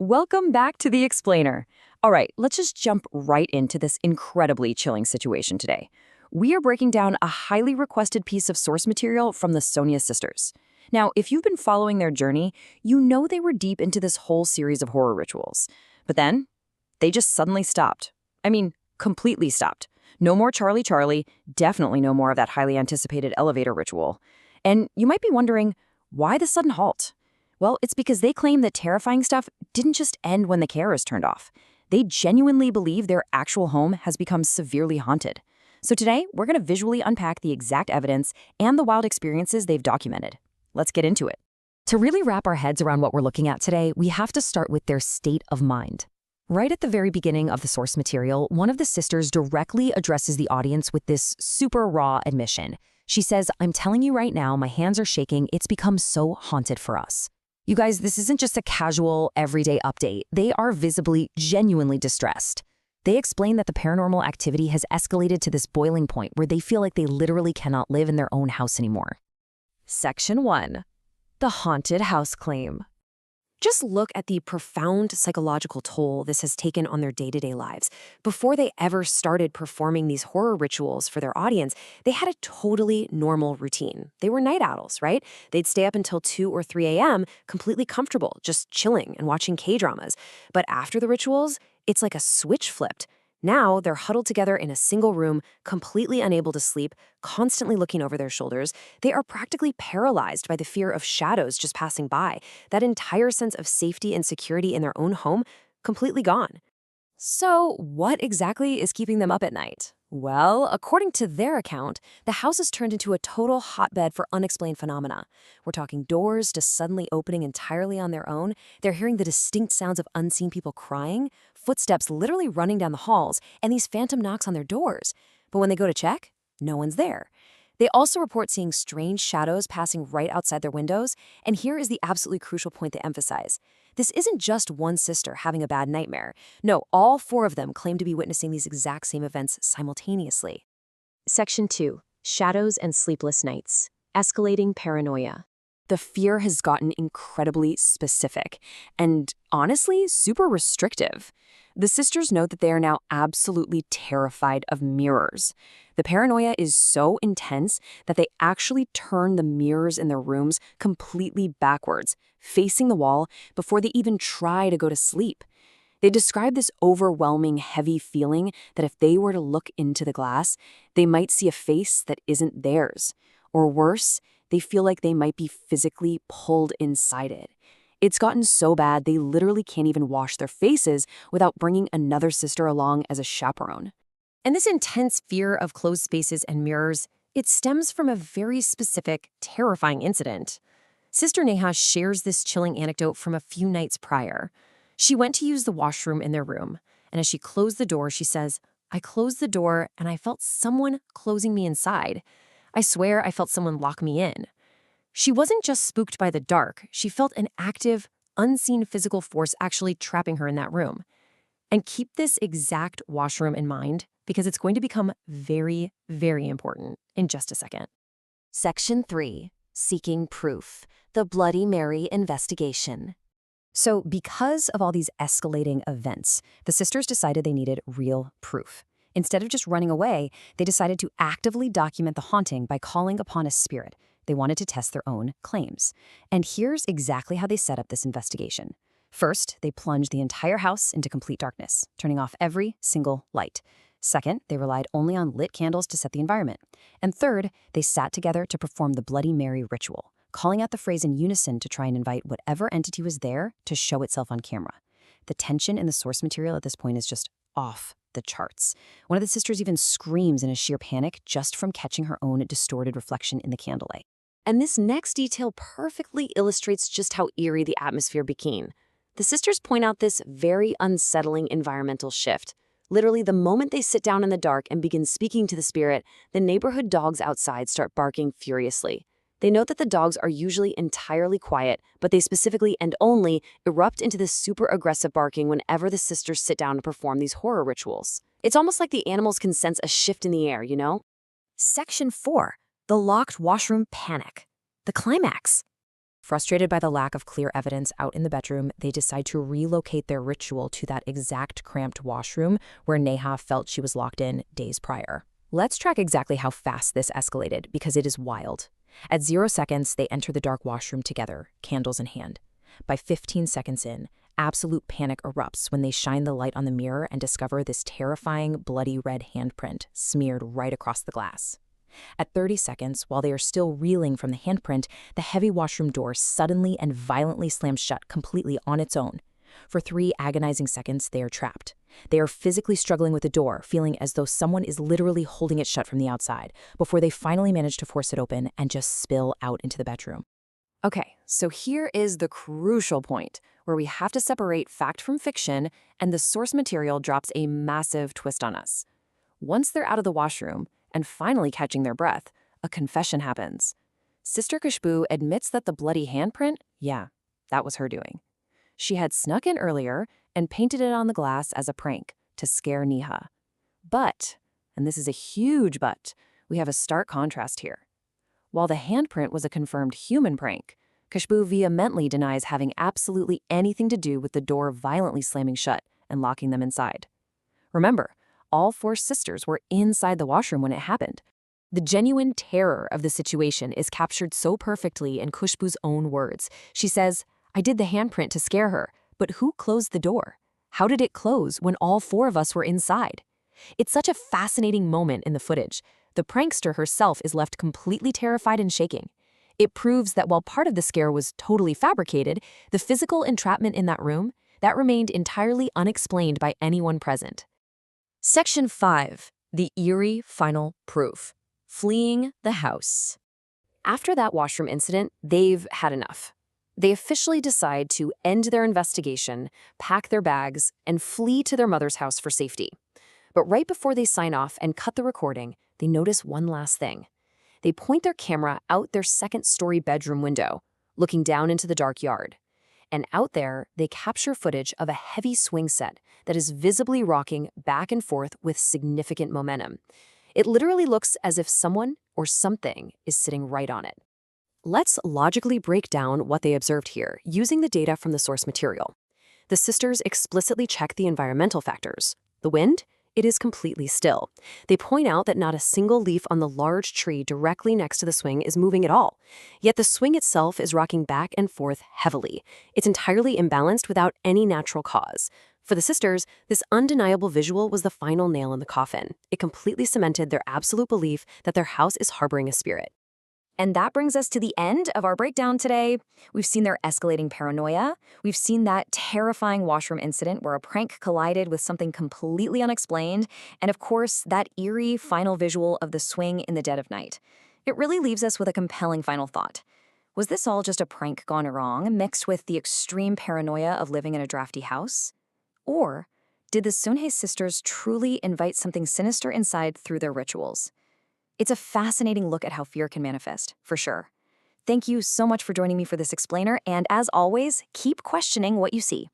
Welcome back to The Explainer. All right, let's just jump right into this incredibly chilling situation today. We are breaking down a highly requested piece of source material from the Sonia sisters. Now, if you've been following their journey, you know they were deep into this whole series of horror rituals. But then, they just suddenly stopped. I mean, completely stopped. No more Charlie Charlie, definitely no more of that highly anticipated elevator ritual. And you might be wondering, why the sudden halt? Well, it's because they claim that terrifying stuff didn't just end when the cameras turned off. They genuinely believe their actual home has become severely haunted. So today, we're going to visually unpack the exact evidence and the wild experiences they've documented. Let's get into it. To really wrap our heads around what we're looking at today, we have to start with their state of mind. Right at the very beginning of the source material, one of the sisters directly addresses the audience with this super raw admission. She says, "I'm telling you right now, my hands are shaking. It's become so haunted for us." You guys, this isn't just a casual, everyday update. They are visibly, genuinely distressed. They explain that the paranormal activity has escalated to this boiling point where they feel like they literally cannot live in their own house anymore. Section 1. The haunted house claim. Just look at the profound psychological toll this has taken on their day-to-day lives. Before they ever started performing these horror rituals for their audience, they had a totally normal routine. They were night owls, right? They'd stay up until 2 or 3 a.m., completely comfortable, just chilling and watching K-dramas. But after the rituals, it's like a switch flipped. Now they're huddled together in a single room, completely unable to sleep, constantly looking over their shoulders. They are practically paralyzed by the fear of shadows just passing by. That entire sense of safety and security in their own home, completely gone. So, what exactly is keeping them up at night? Well, according to their account, the house has turned into a total hotbed for unexplained phenomena. We're talking doors just suddenly opening entirely on their own. They're hearing the distinct sounds of unseen people crying, footsteps literally running down the halls, and these phantom knocks on their doors. But when they go to check, no one's there. They also report seeing strange shadows passing right outside their windows, and here is the absolutely crucial point they emphasize. This isn't just one sister having a bad nightmare. No, all 4 of them claim to be witnessing these exact same events simultaneously. Section 2. Shadows and Sleepless Nights. Escalating Paranoia. The fear has gotten incredibly specific and, honestly, super restrictive. The sisters note that they are now absolutely terrified of mirrors. The paranoia is so intense that they actually turn the mirrors in their rooms completely backwards, facing the wall, before they even try to go to sleep. They describe this overwhelming, heavy feeling that if they were to look into the glass, they might see a face that isn't theirs. Or worse, they feel like they might be physically pulled inside it. It's gotten so bad they literally can't even wash their faces without bringing another sister along as a chaperone. And this intense fear of closed spaces and mirrors, it stems from a very specific, terrifying incident. Sister Neha shares this chilling anecdote from a few nights prior. She went to use the washroom in their room, and as she closed the door, she says, "I closed the door and I felt someone closing me inside. I swear I felt someone lock me in." She wasn't just spooked by the dark, she felt an active, unseen physical force actually trapping her in that room. And keep this exact washroom in mind, because it's going to become very, very important in just a second. Section 3. Seeking Proof. The Bloody Mary Investigation. So because of all these escalating events, the sisters decided they needed real proof. Instead of just running away, they decided to actively document the haunting by calling upon a spirit. They wanted to test their own claims. And here's exactly how they set up this investigation. First, they plunged the entire house into complete darkness, turning off every single light. Second, they relied only on lit candles to set the environment. And third, they sat together to perform the Bloody Mary ritual, calling out the phrase in unison to try and invite whatever entity was there to show itself on camera. The tension in the source material at this point is just off the charts. One of the sisters even screams in a sheer panic just from catching her own distorted reflection in the candlelight. And this next detail perfectly illustrates just how eerie the atmosphere became. The sisters point out this very unsettling environmental shift. Literally, the moment they sit down in the dark and begin speaking to the spirit, the neighborhood dogs outside start barking furiously. They note that the dogs are usually entirely quiet, but they specifically and only erupt into this super aggressive barking whenever the sisters sit down to perform these horror rituals. It's almost like the animals can sense a shift in the air, you know? Section 4. The Locked Washroom Panic. The climax. Frustrated by the lack of clear evidence out in the bedroom, they decide to relocate their ritual to that exact cramped washroom where Neha felt she was locked in days prior. Let's track exactly how fast this escalated because it is wild. At 0 seconds, they enter the dark washroom together, candles in hand. By 15 seconds in, absolute panic erupts when they shine the light on the mirror and discover this terrifying, bloody red handprint smeared right across the glass. At 30 seconds, while they are still reeling from the handprint, the heavy washroom door suddenly and violently slams shut completely on its own. For 3 agonizing seconds, they are trapped. They are physically struggling with the door, feeling as though someone is literally holding it shut from the outside, before they finally manage to force it open and just spill out into the bedroom. Okay, so here is the crucial point where we have to separate fact from fiction, and the source material drops a massive twist on us. Once they're out of the washroom and finally catching their breath, a confession happens. Sister Khushbu admits that the bloody handprint, yeah, that was her doing. She had snuck in earlier and painted it on the glass as a prank to scare Neha. But, and this is a huge but, we have a stark contrast here. While the handprint was a confirmed human prank, Khushbu vehemently denies having absolutely anything to do with the door violently slamming shut and locking them inside. Remember, all 4 sisters were inside the washroom when it happened. The genuine terror of the situation is captured so perfectly in Khushbu's own words. She says, "I did the handprint to scare her, but who closed the door? How did it close when all 4 of us were inside?" It's such a fascinating moment in the footage. The prankster herself is left completely terrified and shaking. It proves that while part of the scare was totally fabricated, the physical entrapment in that room, that remained entirely unexplained by anyone present. Section 5. The eerie final proof. Fleeing the house. After that washroom incident, they've had enough. They officially decide to end their investigation, pack their bags, and flee to their mother's house for safety. But right before they sign off and cut the recording, they notice one last thing. They point their camera out their second-story bedroom window, looking down into the dark yard. And out there, they capture footage of a heavy swing set that is visibly rocking back and forth with significant momentum. It literally looks as if someone or something is sitting right on it. Let's logically break down what they observed here using the data from the source material. The sisters explicitly check the environmental factors. The wind? It is completely still. They point out that not a single leaf on the large tree directly next to the swing is moving at all. Yet the swing itself is rocking back and forth heavily. It's entirely imbalanced without any natural cause. For the sisters, this undeniable visual was the final nail in the coffin. It completely cemented their absolute belief that their house is harboring a spirit. And that brings us to the end of our breakdown today. We've seen their escalating paranoia. We've seen that terrifying washroom incident where a prank collided with something completely unexplained. And of course, that eerie final visual of the swing in the dead of night. It really leaves us with a compelling final thought. Was this all just a prank gone wrong, mixed with the extreme paranoia of living in a drafty house? Or did the Soneha sisters truly invite something sinister inside through their rituals? It's a fascinating look at how fear can manifest, for sure. Thank you so much for joining me for this explainer, and as always, keep questioning what you see.